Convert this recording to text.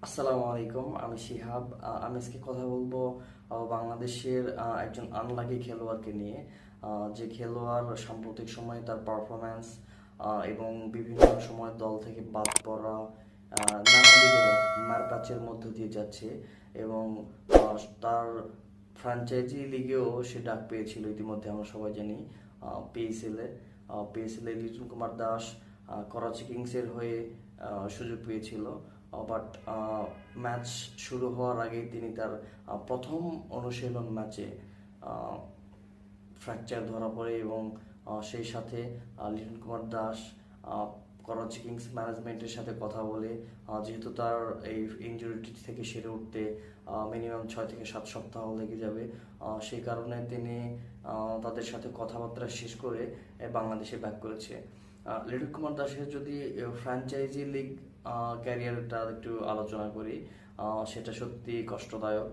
আসসালামু আলাইকুম, আমি শিহাব। আমি আজকে কথা বলবো বাংলাদেশের একজন আনলাকি খেলোয়াড়কে নিয়ে। যে খেলোয়াড় সাম্প্রতিক সময়ে তার পারফরম্যান্স এবং বিভিন্ন সময় দল থেকে বাদ পড়া নানাবিধ মারপ্যাচের মধ্য দিয়ে যাচ্ছে এবং তার ফ্র্যাঞ্চাইজি লিগেও সে ডাক পেয়েছিল ইতিমধ্যে, আমরা সবাই জানি। পিএসএলে পিএসএলে লিটন কুমার দাস করাচি কিংসের হয়ে সুযোগ পেয়েছিল। বাট ম্যাচ শুরু হওয়ার আগেই তিনি তার প্রথম অনুশীলন ম্যাচে ফ্র্যাকচার ধরা পড়ে এবং সেই সাথে লিটন কুমার দাস করাচি কিংস ম্যানেজমেন্টের সাথে কথা বলে, যেহেতু তার এই ইনজুরিটি থেকে সেরে উঠতে মিনিমাম 6 থেকে 7 সপ্তাহ লেগে যাবে, সেই কারণে তিনি তাদের সাথে কথাবার্তা শেষ করে বাংলাদেশে ব্যাক করেছে। লিটন কুমার দাসের যদি ফ্র্যাঞ্চাইজি লিগ ক্যারিয়ারটা একটু আলোচনা করি, সেটা সত্যি কষ্টদায়ক।